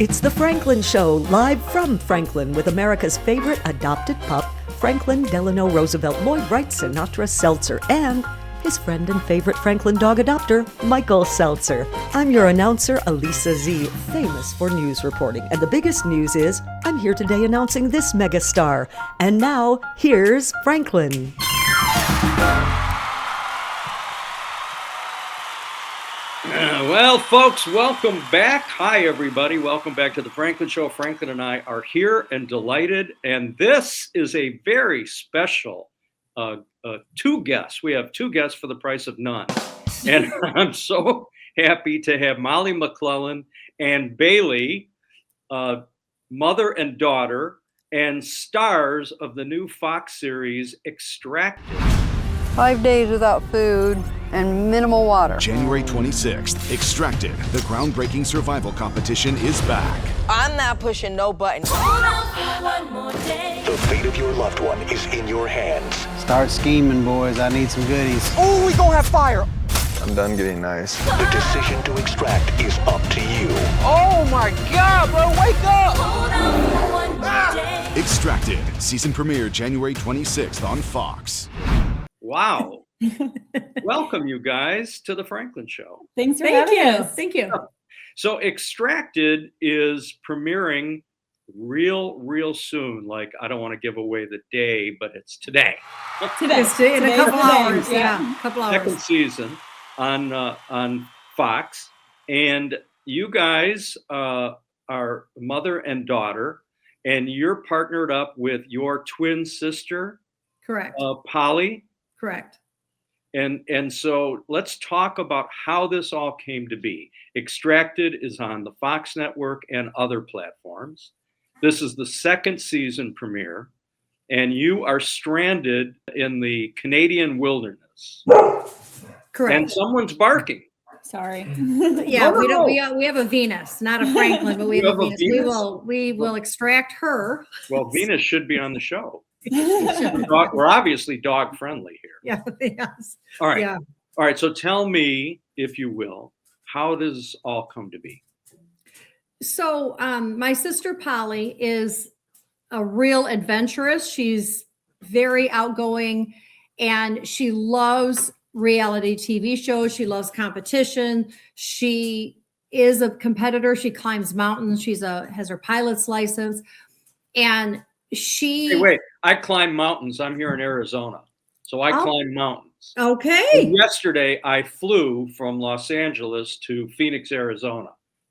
It's The Franklin Show, live from Franklin with America's favorite adopted pup, Franklin Delano Roosevelt Lloyd Wright Sinatra Seltzer, and his friend and favorite Franklin dog adopter, Michael Seltzer. I'm your announcer, Alisa Zee, famous for news reporting. And the biggest news is, I'm here today announcing this megastar. And now, here's Franklin. Well, folks, welcome back. Hi, everybody. Welcome back to the Franklin Show. Franklin and I are here and delighted. And this is a very special two guests. We have two guests for the price of none. And I'm so happy to have Molly McClelland and Bailey, mother and daughter, and stars of the new Fox series, Extracted. 5 days without food and minimal water. January 26th, Extracted, the groundbreaking survival competition is back. I'm not pushing no buttons. The fate of your loved one is in your hands. Start scheming, boys. I need some goodies. Oh, we gonna have fire. I'm done getting nice. The decision to extract is up to you. Oh my God, bro, wake up! Extracted, season premiere January 26th on Fox. Wow. Welcome, you guys, to the Franklin Show. Thanks for having us. Thank you. So Extracted is premiering real soon. Like, I don't want to give away the day, but it's today. It's in a couple hours. Yeah, a couple hours. Second season on Fox. And you guys are mother and daughter, and you're partnered up with your twin sister, Correct. Polly. Correct. And so let's talk about how this all came to be. Extracted is on the Fox network and other platforms. This is the second season premiere, and you are stranded in the Canadian wilderness. Correct. And someone's barking. Sorry. Yeah, we have a Venus, not a Franklin, but we have a Venus. We will extract her. Well, Venus should be on the show. We're obviously dog friendly here. Yeah, yes. All right. Yeah. All right. So tell me, if you will, how does all come to be? So my sister Polly is a real adventurous. She's very outgoing, and she loves reality TV shows. She loves competition. She is a competitor. She climbs mountains. Has her pilot's license, and Hey, wait, I climb mountains. I'm here in Arizona, so I climb mountains. Okay. And yesterday, I flew from Los Angeles to Phoenix, Arizona.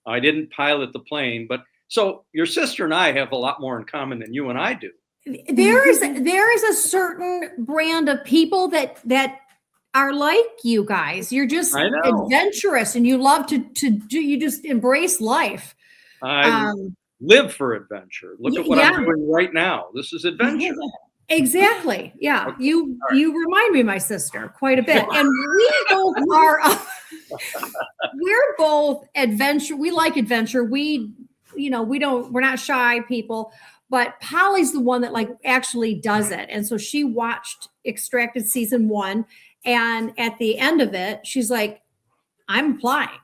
I didn't pilot the plane, but so your sister and I have a lot more in common than you and I do. There is a certain brand of people that are like you guys. You're just adventurous, and you love to do. You just embrace life. Live for adventure. Look at what I'm doing right now. This is adventure. Exactly. Yeah. Okay. You remind me of my sister quite a bit. And we both are we're both adventure. We like adventure. We're not shy people, but Polly's the one that like actually does it. And so she watched Extracted season 1, and at the end of it, she's like, I'm applying.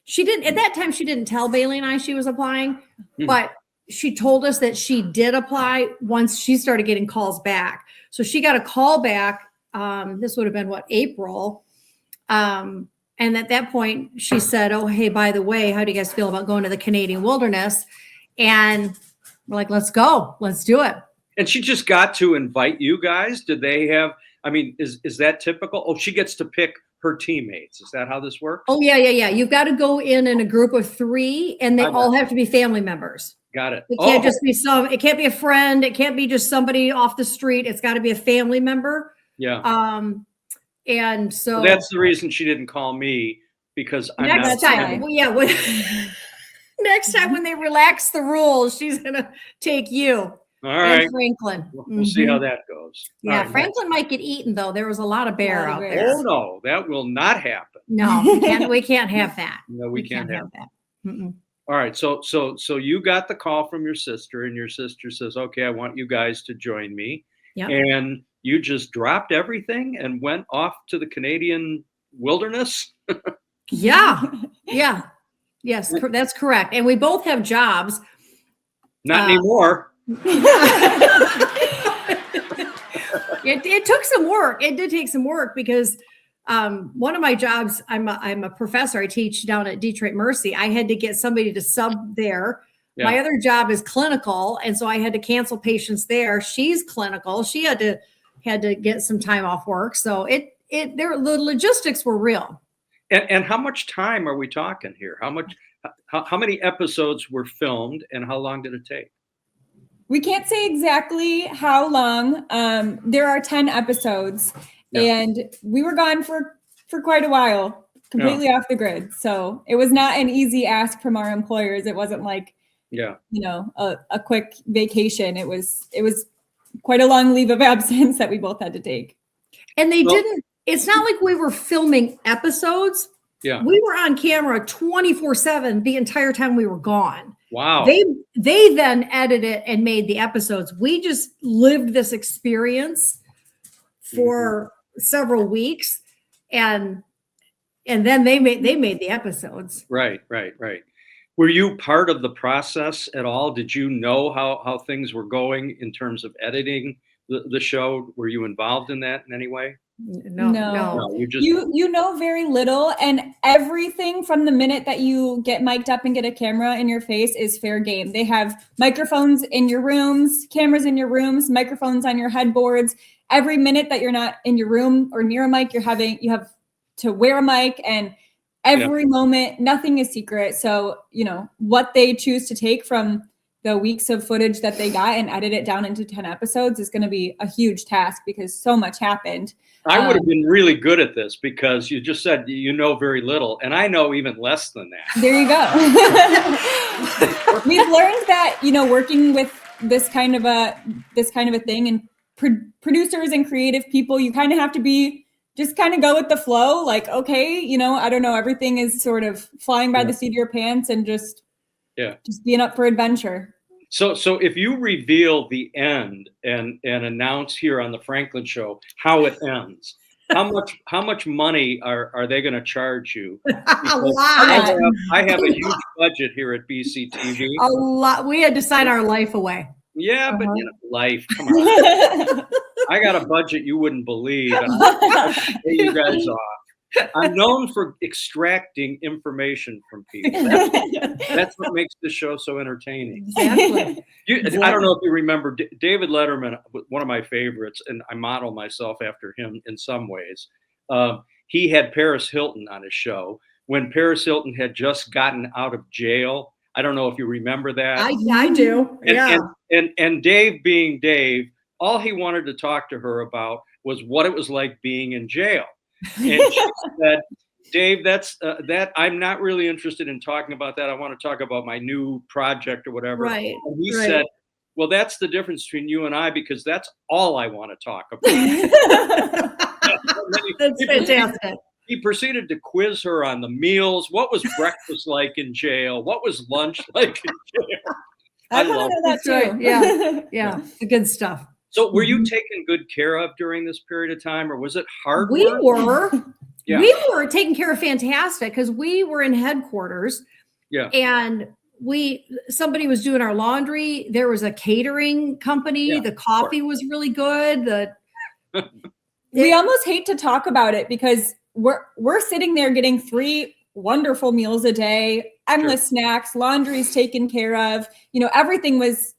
At that time, she didn't tell Bailey and I she was applying, but she told us that she did apply once she started getting calls back. So she got a call back. This would have been April. And at that point she said, oh, hey, by the way, how do you guys feel about going to the Canadian wilderness? And we're like, let's go, let's do it. And she just got to invite you guys. Did they have, is that typical? Oh, she gets to pick her teammates. Is that how this works? Oh, yeah. You've got to go in a group of 3, and they all have to be family members. Got it. It can't just be it can't be a friend. It can't be just somebody off the street. It's got to be a family member. Yeah. And so that's the reason she didn't call me, because I'm next time. Next time when they relax the rules, she's gonna take you. All right, Franklin. We'll see how that goes. Yeah, right, Franklin might get eaten though. There was a lot of bear out there. Oh no, that will not happen. No, we can't have that. No, we can't have that. Mm-mm. All right, so you got the call from your sister, and your sister says, "Okay, I want you guys to join me." Yep. And you just dropped everything and went off to the Canadian wilderness. Yeah. Yes, that's correct. And we both have jobs. Not anymore. It took some work. It did take some work because one of my jobs, I'm a professor. I teach down at Detroit Mercy. I had to get somebody to sub there. Yeah. My other job is clinical, and so I had to cancel patients there. She's clinical. She had to get some time off work. So the logistics were real. And how much time are we talking here? How many episodes were filmed, and how long did it take? We can't say exactly how long. There are 10 episodes, and we were gone for quite a while, completely off the grid. So it was not an easy ask from our employers. It wasn't like, a quick vacation. It was quite a long leave of absence that we both had to take. And it's not like we were filming episodes. Yeah. We were on camera 24/7 the entire time we were gone. Wow. They then edited and made the episodes. We just lived this experience for several weeks, and then they made the episodes. Right. Were you part of the process at all? Did you know how things were going in terms of editing the show? Were you involved in that in any way? No. You know very little, and everything from the minute that you get mic'd up and get a camera in your face is fair game. They have microphones in your rooms, cameras in your rooms, microphones on your headboards. Every minute that you're not in your room or near a mic, you have to wear a mic, and every moment, nothing is secret. So, what they choose to take from the weeks of footage that they got and edit it down into 10 episodes is going to be a huge task because so much happened. I would have been really good at this because you just said you know very little, and I know even less than that. There you go. We've learned that, working with this kind of a thing, and producers and creative people, you kind of have to just kind of go with the flow. Like, okay, I don't know, everything is sort of flying by the seat of your pants, and just being up for adventure. So if you reveal the end and announce here on the Franklin Show how it ends, how much money are they going to charge you? A lot. I have a huge budget here at BCTV. A lot. We had to sign our life away. Yeah, but life, come on. I got a budget you wouldn't believe. I'll pay you guys off. I'm known for extracting information from people. That's what makes the show so entertaining. Exactly. I don't know if you remember David Letterman, one of my favorites, and I model myself after him in some ways. He had Paris Hilton on his show when Paris Hilton had just gotten out of jail. I don't know if you remember that. I do. And Dave, being Dave, all he wanted to talk to her about was what it was like being in jail. And she said, Dave, that's that I'm not really interested in talking about that. I want to talk about my new project or whatever. Right. And he said, well, that's the difference between you and I, because that's all I want to talk about. That's fantastic. He proceeded to quiz her on the meals. What was breakfast like in jail? What was lunch like in jail? I love that too. Yeah. The good stuff. So were you taken good care of during this period of time, or was it hard We work? were. Yeah. We were taken care of fantastic because we were in headquarters. Yeah. And somebody was doing our laundry. There was a catering company. Yeah, the coffee was really good. We almost hate to talk about it because we're sitting there getting 3 wonderful meals a day, endless snacks, laundry's taken care of. Everything was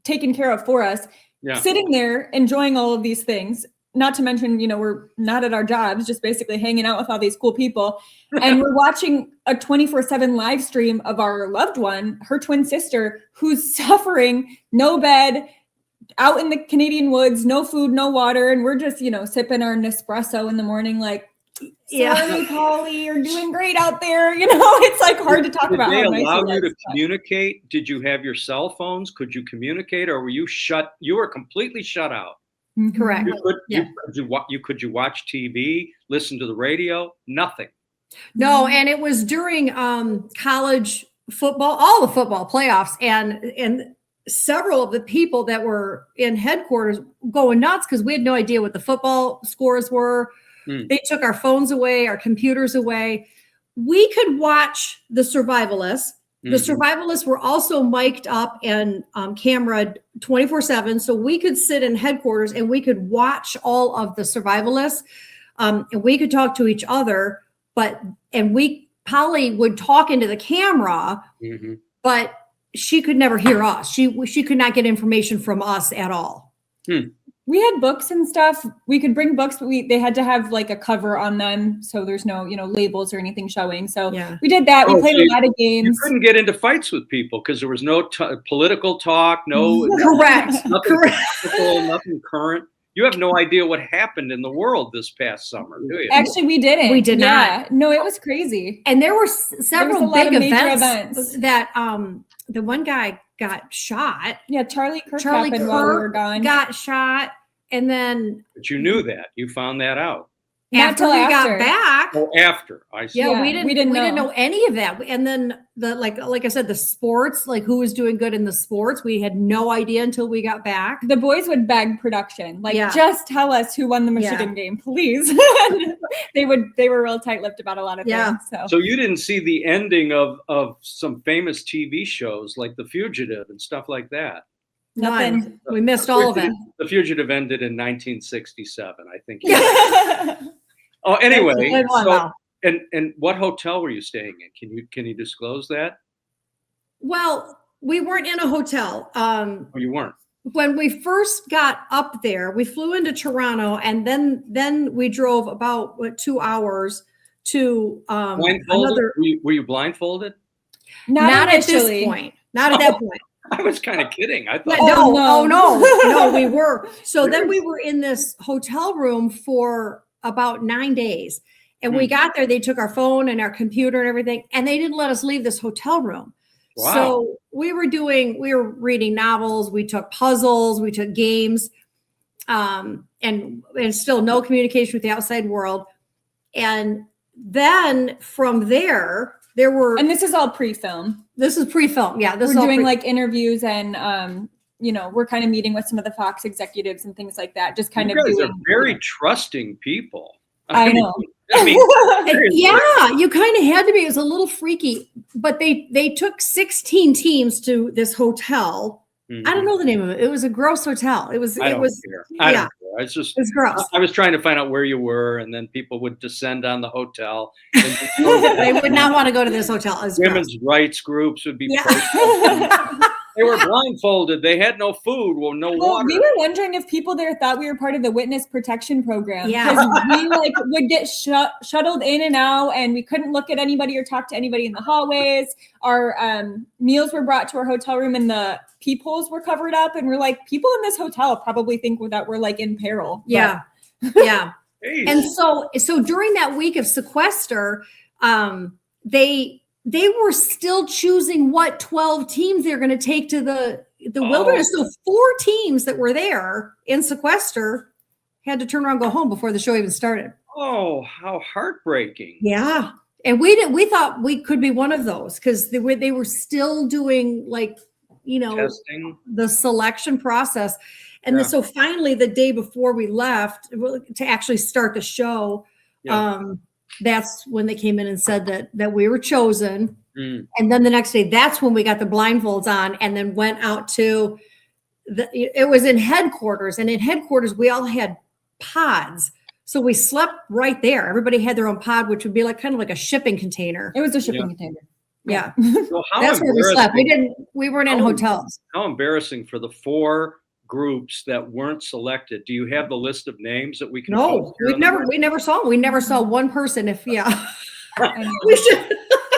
taken care of for us. Yeah. Sitting there enjoying all of these things, not to mention, we're not at our jobs, just basically hanging out with all these cool people. And we're watching a 24/7 live stream of our loved one, her twin sister, who's suffering, no bed, out in the Canadian woods, no food, no water. And we're just, sipping our Nespresso in the morning, like, sorry, Polly, you're doing great out there. It's like hard to talk about. Did they allow you to communicate? Did you have your cell phones? Could you communicate, or were you shut? You were completely shut out. Correct. Could you watch TV, listen to the radio? Nothing. No, and it was during college football, all the football playoffs, and several of the people that were in headquarters going nuts because we had no idea what the football scores were. They took our phones away, our computers away. we could watch the survivalists. The Mhm. survivalists were also mic'd up and camera 24/7. So we could sit in headquarters and we could watch all of the survivalists. And we could talk to each other, Polly would talk into the camera, Mhm. but she could never hear us. She could not get information from us at all. We had books and stuff. We could bring books, but they had to have like a cover on them, so there's no labels or anything showing. So Yeah. we did that. We Oh, played so a lot of You games. couldn't get into fights with people because there was no political talk, no Correct. nothing Correct. political, nothing current. You have no idea what happened in the world this past summer, do you? Actually, we didn't. We did Yeah. not. No, it was crazy. And there were There was several a lot big of major events that the one guy got shot. Yeah, Charlie Kirk Charlie happened while we were Kirk gone. got shot, and then But you knew that. You found that out. Not after till we after. got back, Oh, after. I see. yeah, Yeah, we didn't know any of that. And then like I said, the sports, like who was doing good in the sports, we had no idea until we got back. The boys would beg production, like, Yeah. just tell us who won the Michigan Yeah. game, please. They were real tight-lipped about a lot of Yeah. things. So you didn't see the ending of some famous TV shows like The Fugitive and stuff like that. Nothing. None. We missed all of it. The Fugitive ended in 1967, I think. Yeah. Oh, anyway. Good one, So, though. and what hotel were you staying in? Can you disclose that? Well, we weren't in a hotel. Or you weren't? When we first got up there, we flew into Toronto, and then we drove about 2 hours to Blindfolded? another. Were you blindfolded? Not at initially. this point. Not at that point. I was kind of kidding. I thought. No, we were. So then we were in this hotel room for about 9 days. And we got there, they took our phone and our computer and everything, and they didn't let us leave this hotel room. Wow. So we were reading novels, we took puzzles, we took games, and still no communication with the outside world. And then from there were, And this is all pre-film. this is pre-film. Yeah. This We're is all doing like interviews and we're kind of meeting with some of the Fox executives and things like that. Just kind You of guys doing are very trusting people. I know. I mean, seriously. yeah, you kind of had to be. It was a little freaky, but they took 16 teams to this hotel. I don't know the name of it. It was a gross hotel. It was. I It don't was. care. I Yeah, don't care. It's just. it was gross. I was trying to find out where you were, and then people would descend on the hotel. They would not want to go to this hotel. It was gross. Women's rights groups would be. Yeah. protesting. They were blindfolded. They had no food, no Well, water. we were wondering if people there thought we were part of the witness protection program. Yeah. Because we would get shuttled in and out, and we couldn't look at anybody or talk to anybody in the hallways. Our meals were brought to our hotel room, and the peepholes were covered up. And we're like, people in this hotel probably think that we're like in peril. But Yeah, yeah. Hey, And so during that week of sequester, they were still choosing what 12 teams they're going to take to the wilderness. So 4 teams that were there in sequester had to turn around and go home before the show even started. oh, how heartbreaking. Yeah. And we thought we could be one of those because they were still doing Testing. the selection process. And then, so finally the day before we left to actually start the show, that's when they came in and said that we were chosen. And then the next day, that's when we got the blindfolds on and then went out to it was in headquarters, and in headquarters, we all had pods. So we slept right there. Everybody had their own pod, which would be like kind of like a shipping container. It was a shipping container. Yeah. So how That's where we slept. embarrassing- We weren't in hotels. How embarrassing for the 4 groups that weren't selected. Do you have the list of names that we can? No, post here on the we never saw them. We never saw one person. I know. We should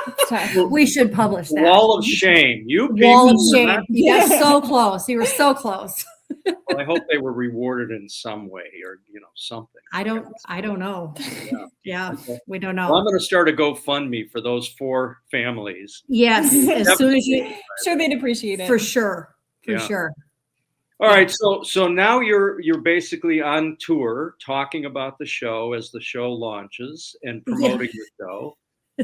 It's tough. we should publish that. Wall of shame. You people. Wall of were shame. not- You got so close. You were so close. Well, I hope they were rewarded in some way, or something. I don't know. Yeah, we don't Well, know. I'm going to start a GoFundMe for those 4 families. Yes, as soon as you, Sure, they'd appreciate it. for sure, for Yeah. sure. All right, so now you're basically on tour talking about the show as the show launches and promoting the show.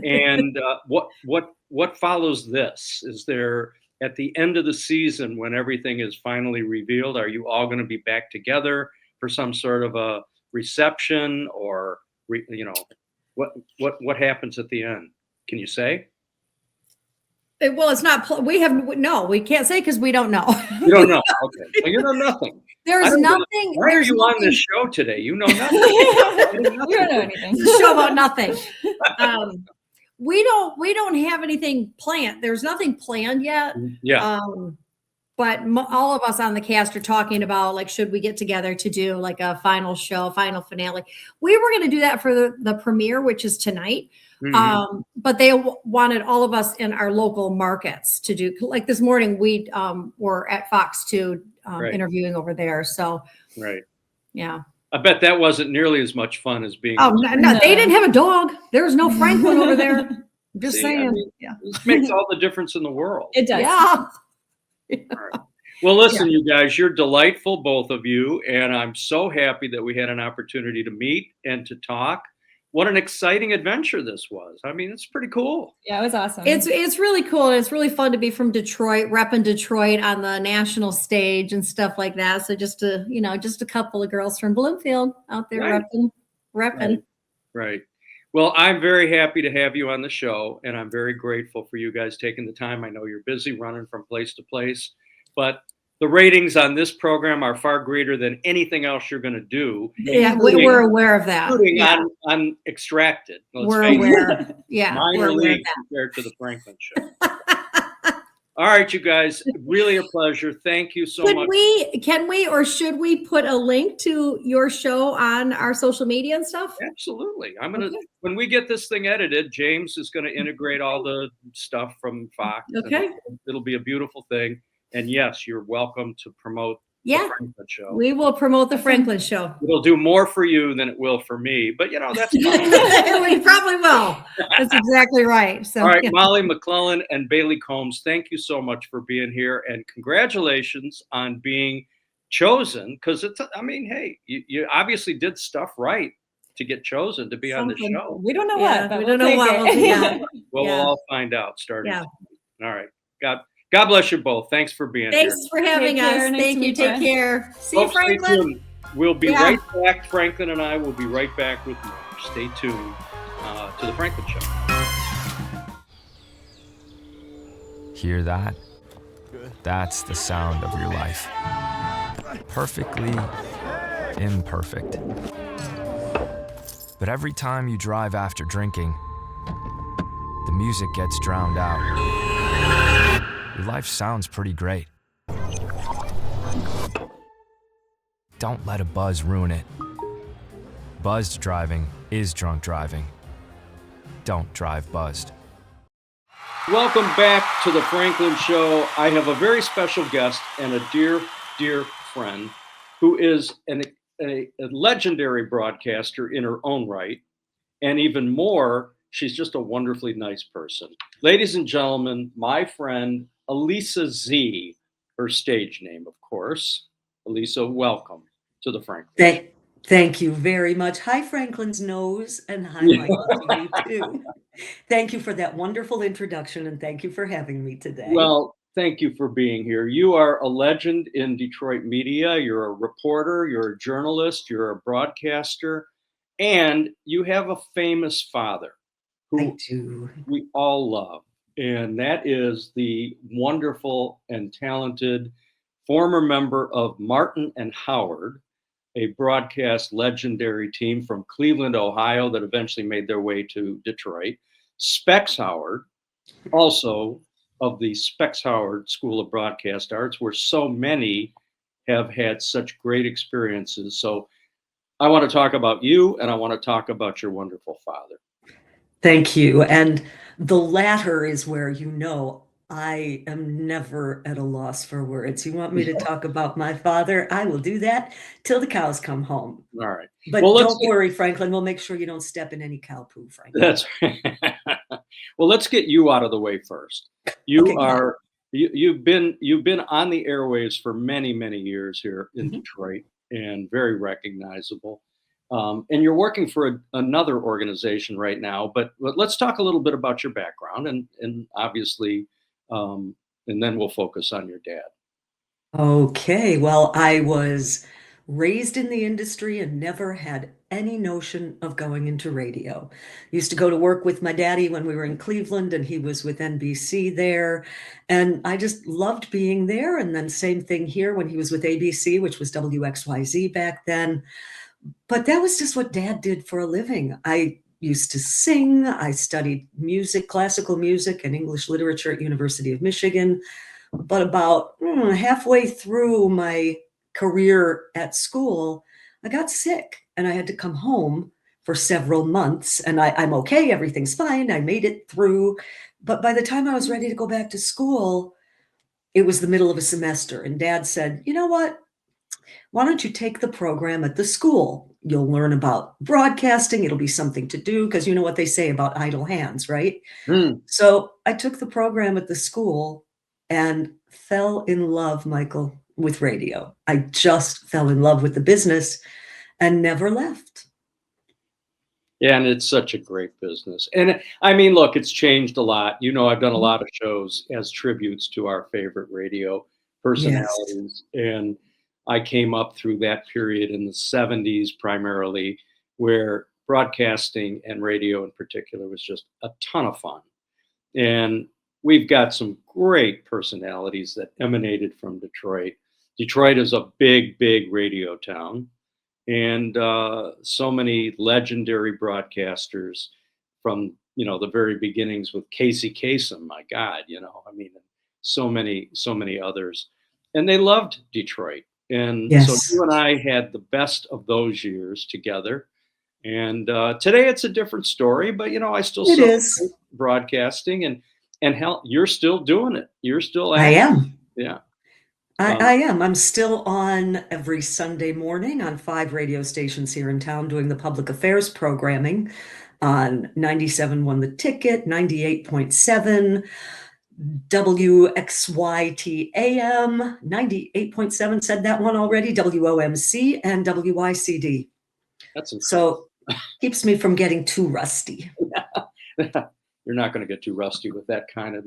And what follows this? Is there at the end of the season when everything is finally revealed? Are you all going to be back together for some sort of a reception, or what happens at the end? Can you say? Well, it's not. We can't say because we don't know. You don't know. Okay. Well, you know nothing. There's nothing. Why are you on this show today? You know nothing. You don't know anything. It's a show about nothing. We don't have anything planned. There's nothing planned yet. Yeah. But all of us on the cast are talking about, like, should we get together to do like a final show, final finale? We were going to do that for the premiere, which is tonight. Mm-hmm. But they wanted all of us in our local markets to do, like this morning we were at Fox 2 Right. interviewing over there. So, Right. yeah. I bet that wasn't nearly as much fun as being. Oh, no, they didn't have a dog. There was no Franklin over there. I'm just saying. I mean, yeah. This makes all the difference in the world. It does. Yeah. All right. Well, listen, you guys, you're delightful, both of you. And I'm so happy that we had an opportunity to meet and to talk. What an exciting adventure this was. I mean, it's pretty cool. Yeah, it was awesome. It's really cool. And it's really fun to be from Detroit, repping Detroit on the national stage and stuff like that. So just a couple of girls from Bloomfield out there Right. repping. Right. Well, I'm very happy to have you on the show, and I'm very grateful for you guys taking the time. I know you're busy running from place to place, but the ratings on this program are far greater than anything else you're going to do. Yeah, we're aware of that. Including Yeah. on Extracted. We're aware. Yeah, minor we're aware of league that. compared to the Franklin Show. All right, you guys, really a pleasure. Thank you so much. Can we, or should we put a link to your show on our social media and stuff? Absolutely. When we get this thing edited, James is going to integrate all the stuff from Fox. Okay. It'll be a beautiful thing. And yes, you're welcome to promote the Franklin Show. We will promote the Franklin Show. It'll do more for you than it will for me, but that's fine. We probably will. That's exactly right. So, all right, yeah. Molly McClelland and Bailey Combs, thank you so much for being here, and congratulations on being chosen. Because hey, you obviously did stuff right to get chosen to be on the show. We don't know Yeah, what, but we we'll don't know take what. it. Yeah. Well, Yeah. we'll all find out starting. Yeah. All right. God bless you both. Thanks for being Thanks here. for having Take care. us. Nice Thank to you. meet Take you. care. See Folks, you, stay Franklin. tuned. We'll be Yeah. right back. Franklin and I will be right back with more. Stay tuned to the Franklin Show. Hear that? That's the sound of your life. Perfectly imperfect. But every time you drive after drinking, the music gets drowned out. Your life sounds pretty great. Don't let a buzz ruin it. Buzzed driving is drunk driving. Don't drive buzzed. Welcome back to the Franklin Show. I have a very special guest and a dear, dear friend who is a legendary broadcaster in her own right. And even more, she's just a wonderfully nice person. Ladies and gentlemen, my friend, Alisa Zee, her stage name, of course. Alisa, welcome to the Franklin. Thank you very much. Hi, Franklin's nose, and hi, Michael, to you too. Thank you for that wonderful introduction, and thank you for having me today. Well, thank you for being here. You are a legend in Detroit media. You're a reporter, you're a journalist, you're a broadcaster, and you have a famous father who we all love. And that is the wonderful and talented former member of Martin and Howard, a broadcast legendary team from Cleveland, Ohio, that eventually made their way to Detroit. Specs Howard, also of the Specs Howard School of Broadcast Arts, where so many have had such great experiences. So I want to talk about you, and I want to talk about your wonderful father. Thank you. And the latter is where I am never at a loss for words. You want me to talk about my father? I will do that till the cows come home. All right. But don't worry, Franklin. We'll make sure you don't step in any cow poo, Franklin. That's right. Well, let's get you out of the way first. You've been on the airwaves for many, many years here in Detroit, and very recognizable. And you're working for another organization right now, but let's talk a little bit about your background and obviously, and then we'll focus on your dad. Okay. Well, I was raised in the industry and never had any notion of going into radio. Used to go to work with my daddy when we were in Cleveland, and he was with NBC there. And I just loved being there. And then same thing here when he was with ABC, which was WXYZ back then. But that was just what Dad did for a living. I used to sing. I studied music, classical music and English literature at University of Michigan. But about halfway through my career at school, I got sick and I had to come home for several months. And I'm okay, everything's fine. I made it through. But by the time I was ready to go back to school, it was the middle of a semester. And Dad said, you know what? Why don't you take the program at the school? You'll learn about broadcasting. It'll be something to do, because you know what they say about idle hands, right? So I took the program at the school and fell in love, Michael, with radio. I just fell in love with the business and never left. Yeah, and it's such a great business. And I mean, look, it's changed a lot. You know, I've done a lot of shows as tributes to our favorite radio personalities. Yes. And I came up through that period in the 70s primarily, where broadcasting and radio in particular was just a ton of fun. And we've got some great personalities that emanated from Detroit. Detroit is a big, big radio town. And so many legendary broadcasters from, you know, the very beginnings with Casey Kasem, my God, you know, I mean, so many others. And they loved Detroit. And yes. So you and I had the best of those years together. And today it's a different story, but, you know, I still celebrate broadcasting and hell, you're still doing it. You're still I am. Yeah. I am. I'm still on every Sunday morning on 5 radio stations here in town doing the public affairs programming on 97.1 The Ticket, 98.7, WXYT AM, 98.7, said that one already, WOMC, and WYCD. That's incredible. So keeps me from getting too rusty. You're not going to get too rusty with that kind of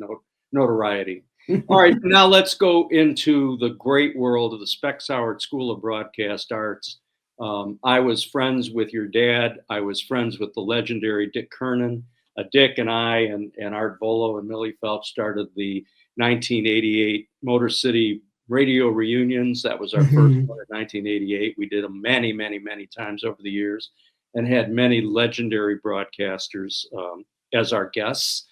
notoriety. All right, now let's go into the great world of the Specs Howard School of Broadcast Arts. I was friends with your dad. I was friends with the legendary Dick Kernan. Dick and I and Art Volo and Millie Phelps started the 1988 Motor City radio reunions. That was our first one in 1988. We did them many, many, many times over the years and had many legendary broadcasters as our guests.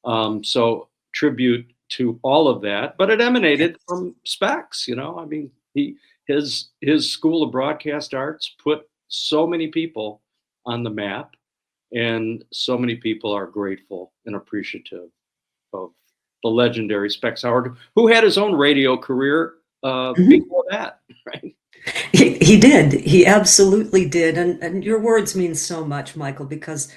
So tribute to all of that, but it emanated from Specs, you know. I mean, his School of Broadcast Arts put so many people on the map, and so many people are grateful and appreciative of the legendary Specs Howard, who had his own radio career before that, right? He did. He absolutely did. And your words mean so much, Michael, because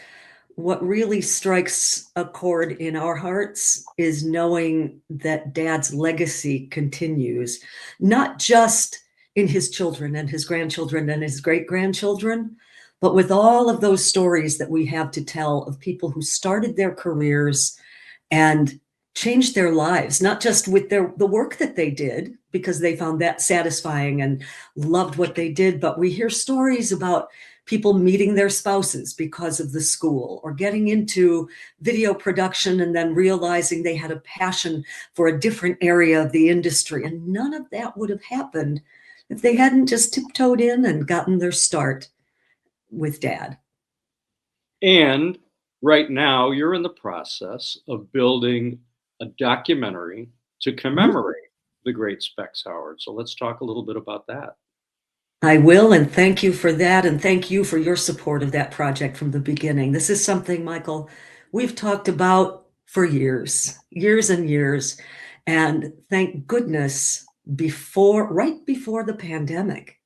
what really strikes a chord in our hearts is knowing that Dad's legacy continues, not just in his children and his grandchildren and his great-grandchildren, but with all of those stories that we have to tell of people who started their careers and changed their lives, not just with the work that they did, because they found that satisfying and loved what they did, but we hear stories about people meeting their spouses because of the school, or getting into video production and then realizing they had a passion for a different area of the industry. And none of that would have happened if they hadn't just tiptoed in and gotten their start with Dad. And right now you're in the process of building a documentary to commemorate the great Specs Howard. So let's talk a little bit about that. I will, and thank you for that, and thank you for your support of that project from the beginning. This is something, Michael, we've talked about for years and years, and thank goodness right before the pandemic,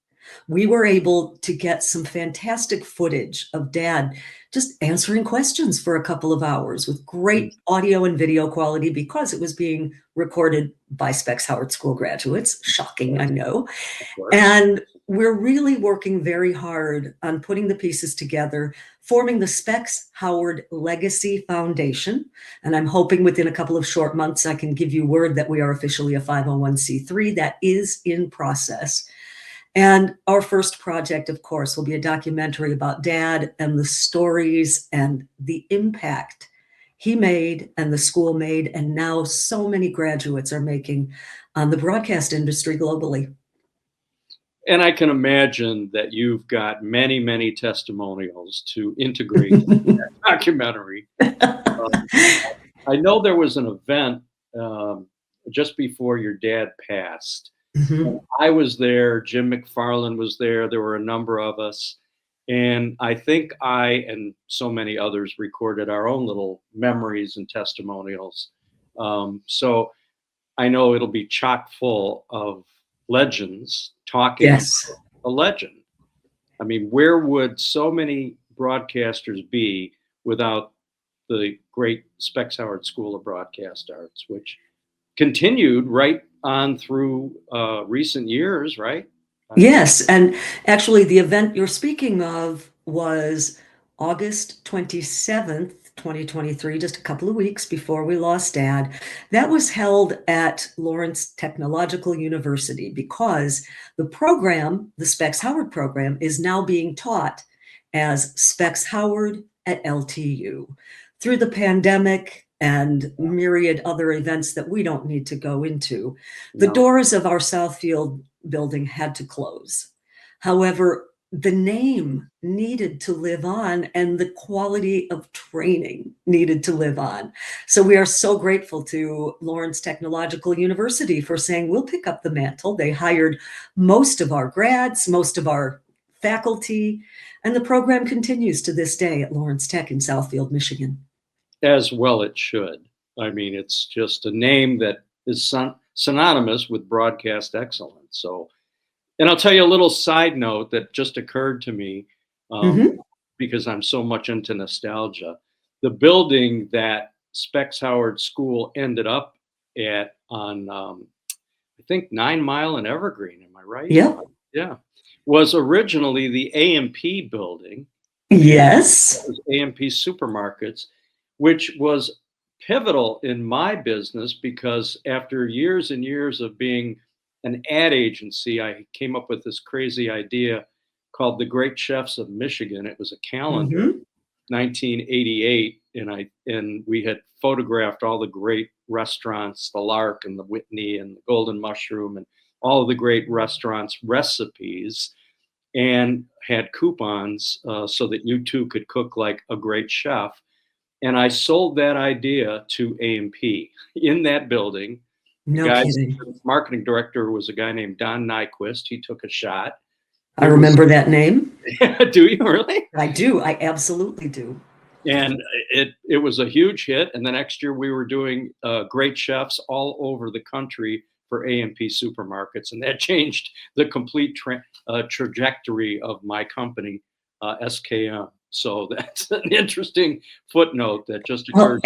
we were able to get some fantastic footage of Dad just answering questions for a couple of hours with great audio and video quality, because it was being recorded by Specs Howard School graduates. Shocking, I know. And we're really working very hard on putting the pieces together, forming the Specs Howard Legacy Foundation. And I'm hoping within a couple of short months, I can give you word that we are officially a 501c3. That is in process. And our first project, of course, will be a documentary about Dad and the stories and the impact he made and the school made, and now so many graduates are making on the broadcast industry globally. And I can imagine that you've got many, many testimonials to integrate that documentary. I know there was an event just before your dad passed. Mhm. I was there, Jim McClelland was there were a number of us. And I think I and so many others recorded our own little memories and testimonials. So I know it'll be chock full of legends talking Yes. about a legend. I mean, where would so many broadcasters be without the great Specs Howard School of Broadcast Arts, which continued right on through recent years, right? Yes, and actually the event you're speaking of was August 27th, 2023, just a couple of weeks before we lost Dad. That was held at Lawrence Technological University because the program, the Specs Howard program, is now being taught as Specs Howard at LTU. Through the pandemic and myriad other events that we don't need to go into, the doors of our Southfield building had to close. However, the name needed to live on and the quality of training needed to live on. So we are so grateful to Lawrence Technological University for saying, we'll pick up the mantle. They hired most of our grads, most of our faculty, and the program continues to this day at Lawrence Tech in Southfield, Michigan. As well it should. I mean, it's just a name that is synonymous with broadcast excellence. So, and I'll tell you a little side note that just occurred to me because I'm so much into nostalgia. The building that Specs Howard School ended up at on, I think, 9 Mile and Evergreen. Am I right? Yep. Yeah. Was originally the A&P building. Yes. It was A&P Supermarkets, which was pivotal in my business because after years and years of being an ad agency, I came up with this crazy idea called the Great Chefs of Michigan. It was a calendar, 1988, and we had photographed all the great restaurants, the Lark and the Whitney and the Golden Mushroom and all of the great restaurants' recipes, and had coupons so that you too could cook like a great chef. And I sold that idea to A&P in that building. No kidding. The marketing director was a guy named Don Nyquist. He took a shot. I remember that name. Do you really? I do. I absolutely do. And it was a huge hit. And the next year we were doing great chefs all over the country for A&P Supermarkets. And that changed the complete trajectory of my company, SKM. So that's an interesting footnote that just occurred.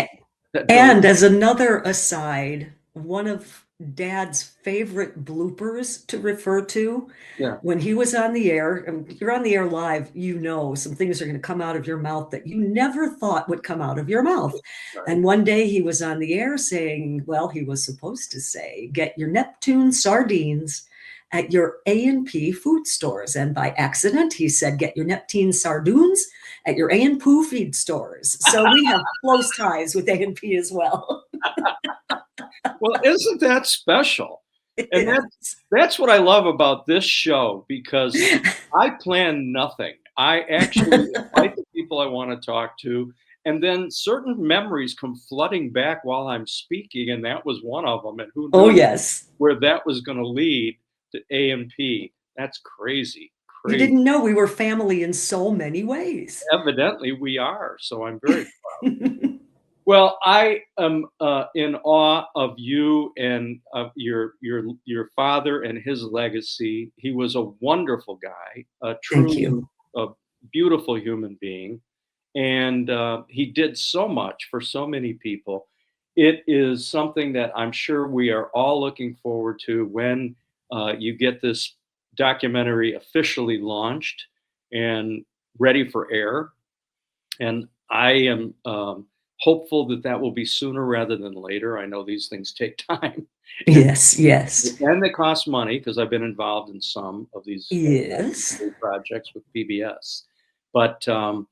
And as another aside, one of Dad's favorite bloopers to refer to, when he was on the air, and you're on the air live, you know some things are going to come out of your mouth that you never thought would come out of your mouth. Right. And one day he was on the air saying, well, he was supposed to say, get your Neptune sardines at your A&P food stores. And by accident, he said, get your Neptune sardines at your A&P feed stores. So we have close ties with A&P as well. Well, isn't that special? And that's what I love about this show, because I plan nothing. I actually invite the people I want to talk to, and then certain memories come flooding back while I'm speaking, and that was one of them. And who knows where that was going to lead to A&P. That's crazy. You didn't know we were family in so many ways. Evidently we are, so I'm very proud. Well, I am in awe of you and of your father and his legacy. He was a wonderful guy, a beautiful human being, and he did so much for so many people. It is something that I'm sure we are all looking forward to when you get this documentary officially launched and ready for air. And I am hopeful that will be sooner rather than later. I know these things take time. Yes, yes. And they cost money because I've been involved in some of these Yes. projects with PBS. But I'm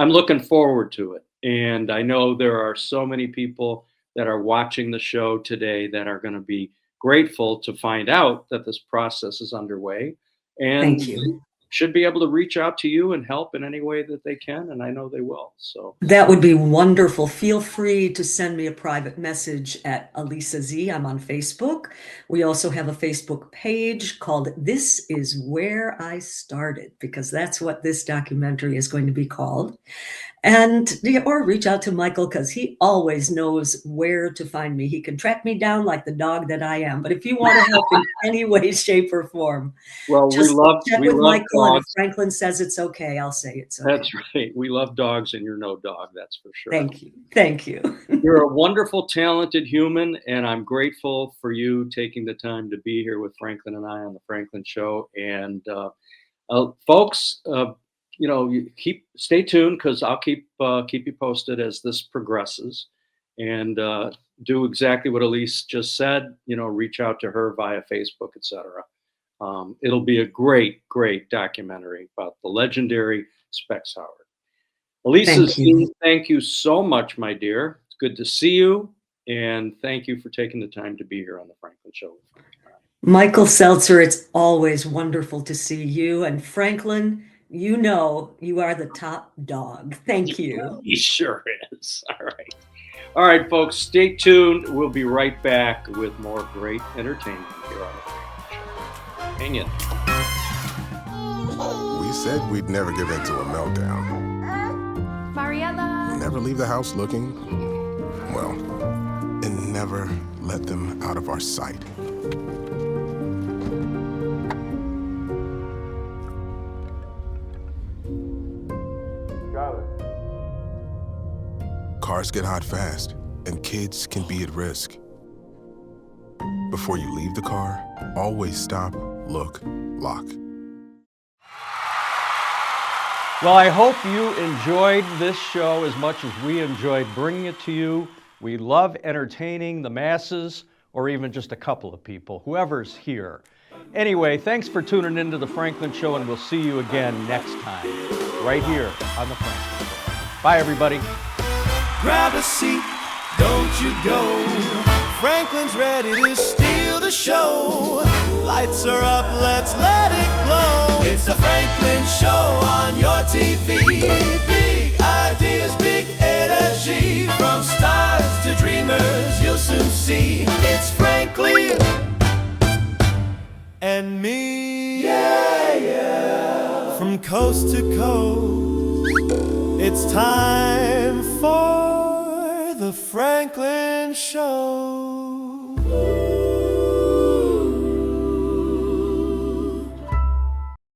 looking forward to it. And I know there are so many people that are watching the show today that are going to be grateful to find out that this process is underway and Thank you. should be able to reach out to you and help in any way that they can. And I know they will. So That would be wonderful. Feel free to send me a private message at Alisa Zee. I'm on Facebook. We also have a Facebook page called This Is Where I Started, because that's what this documentary is going to be called. And or reach out to Michael because he always knows where to find me. He can track me down like the dog that I am. But if you want to help in any way, shape, or form, well, just check with Michael. And if dogs. Franklin says it's okay, I'll say it's okay. That's right. We love dogs, and you're no dog. That's for sure. Thank you. Thank you. You're a wonderful, talented human, and I'm grateful for you taking the time to be here with Franklin and I on the Franklin Show. And folks, you stay tuned because I'll keep you posted as this progresses, and do exactly what Elise just said. Reach out to her via Facebook, etc. It'll be a great, great documentary about the legendary Specs Howard. Alisa, thank you so much, my dear. It's good to see you, and thank you for taking the time to be here on the Franklin Show. Michael Seltzer, it's always wonderful to see you. And Franklin, you are the top dog. Thank you. He sure is. All right, folks, stay tuned. We'll be right back with more great entertainment here on the Franklin Show. Hang in. We said we'd never give in to a meltdown. Mariella. Never leave the house looking, well, and never let them out of our sight. Cars get hot fast, and kids can be at risk. Before you leave the car, always stop, look, lock. Well, I hope you enjoyed this show as much as we enjoyed bringing it to you. We love entertaining the masses, or even just a couple of people, whoever's here. Anyway, thanks for tuning into the Franklin Show, and we'll see you again next time, right here on the Franklin Show. Bye, everybody. Grab a seat, don't you go. Franklin's ready to steal the show. Lights are up, let's let it glow. It's the Franklin Show on your TV. Big ideas, big energy. From stars to dreamers, you'll soon see. It's Franklin and me. Yeah, yeah. From coast to coast, it's time for the Franklin Show.